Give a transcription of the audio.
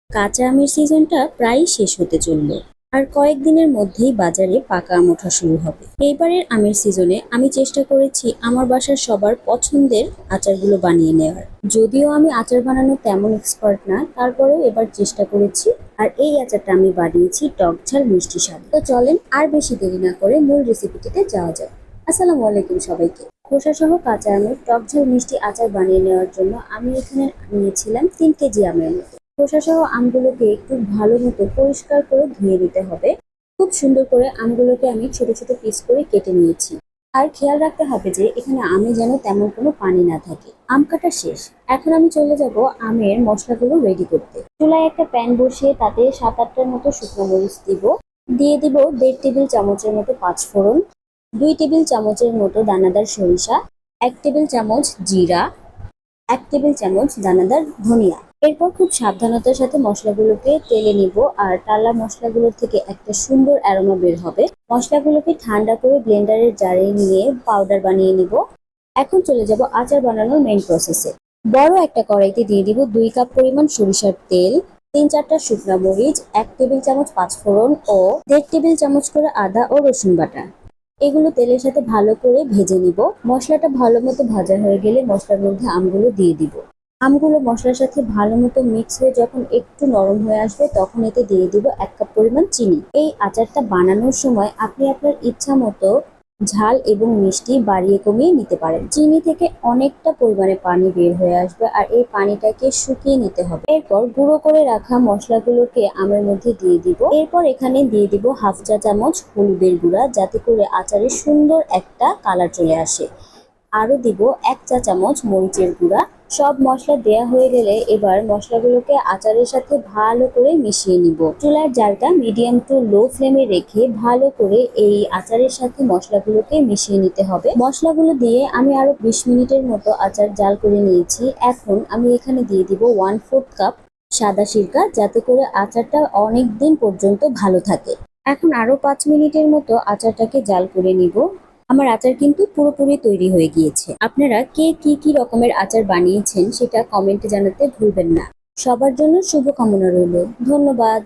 কাঁচা আমের সিজনটা প্রায় শেষ হতে চললো। আর কয়েকদিনের মধ্যেই বাজারে পাকা আম ওঠা শুরু হবে। এইবারের আমের সিজনে আমি চেষ্টা করেছি আমার বাসার সবার পছন্দের আচারগুলো বানিয়ে নেওয়ার। যদিও আমি আচার বানানো তেমন এক্সপার্ট না, তারপরেও এবার চেষ্টা করেছি। আর এই আচারটা আমি বানিয়েছি টক ঝাল মিষ্টি স্বাদ। তো চলেন আর বেশি দেরি না করে মূল রেসিপিটিতে যাওয়া যাক। আসসালামু আলাইকুম সবাইকে। খোসা সহ কাঁচা আমের টক ঝাল মিষ্টি আচার বানিয়ে নেওয়ার জন্য আমি এখানে নিয়েছিলাম 3 কেজি আমের মতো। খোসাসহ আমগুলোকে একটু ভালো মতো পরিষ্কার করে ধুয়ে নিতে হবে। খুব সুন্দর করে আমগুলোকে আমি ছোট ছোট পিস করে কেটে নিয়েছি। আর খেয়াল রাখতে হবে যে এখানে আমে যেন তেমন কোনো পানি না থাকে। আম কাটা শেষ। এখন আমি চলে যাব আমের মশলাগুলো রেডি করতে। চুলায় একটা প্যান বসিয়ে তাতে 7-8টার মতো শুকনো মরিচ দিব। দিয়ে দিব 1.5 টেবিল চামচের মতো পাঁচফোড়ন, 2 টেবিল চামচের মতো দানাদার সরিষা, 1 টেবিল চামচ জিরা, 1 টেবিল চামচ দানাদার ধনিয়া। এরপর খুব সাবধানতার সাথে মশলাগুলোকে তেলে নিব। আর টালা মশলাগুলোর থেকে একটা সুন্দর অ্যারোমা বের হবে। মশলাগুলোকে ঠান্ডা করে ব্লেন্ডারের জারে নিয়ে পাউডার বানিয়ে নিব। এখন চলে যাব আচার বানানোর মেইন প্রসেসে। বড় একটা কড়াইতে দিয়ে দিব 2 কাপ পরিমাণ সরিষার তেল, 3-4টা শুকনা মরিচ, 1 টেবিল চামচ পাঁচফোড়ন ও 1.5 টেবিল চামচ করে আদা ও রসুন বাটা। এগুলো তেলের সাথে ভালো করে ভেজে নিব। মশলাটা ভালো মতো ভাজা হয়ে গেলে মশলার মধ্যে আমগুলো দিয়ে দিব। আমগুলো মশলার সাথে ভালো মতো মিক্স হয়ে যখন একটু নরম হয়ে আসবে তখন এতে দিয়ে দিব 1 কাপ পরিমাণ চিনি। এই আচারটা বানানোর সময় আপনি আপনার ইচ্ছা মতো ঝাল এবং মিষ্টি বাড়িয়ে কমিয়ে নিতে পারেন। চিনি থেকে অনেকটা পরিমাণে পানি বের হয়ে আসবে আর এই পানিটাকে শুকিয়ে নিতে হবে। এরপর গুঁড়ো করে রাখা মশলাগুলোকে আমের মধ্যে দিয়ে দিব। এরপর এখানে দিয়ে দিব 1/2 চা চামচ হলুদের গুঁড়া, যাতে করে আচারে সুন্দর একটা কালার চলে আসে। আরও দিব 1 চা চামচ মরিচের গুঁড়া। সব মশলা দেয়া হয়ে গেলে এবার মশলাগুলোকে আচারের সাথে ভালো করে মিশিয়ে নিব। চুলার জালটা মিডিয়াম টু লো ফ্লেমে রেখে ভালো করে এই আচারের সাথে মশলাগুলোকে মিশিয়ে নিতে হবে। মশলাগুলো দিয়ে আমি আরো 20 মিনিটের মতো আচার জাল করে নিয়েছি। এখন আমি এখানে দিয়ে দিব 1/4 কাপ সাদা সিরকা, যাতে করে আচারটা অনেক দিন পর্যন্ত ভালো থাকে। এখন আরো 5 মিনিটের মতো আচারটাকে জাল করে নিব। আমার আচার কিন্তু পুরোপুরি তৈরি হয়ে গিয়েছে। আপনারা কে কি কি রকমের আচার বানিয়েছেন সেটা কমেন্টে জানাতে ভুলবেন না। সবার জন্য শুভকামনা রইল। ধন্যবাদ।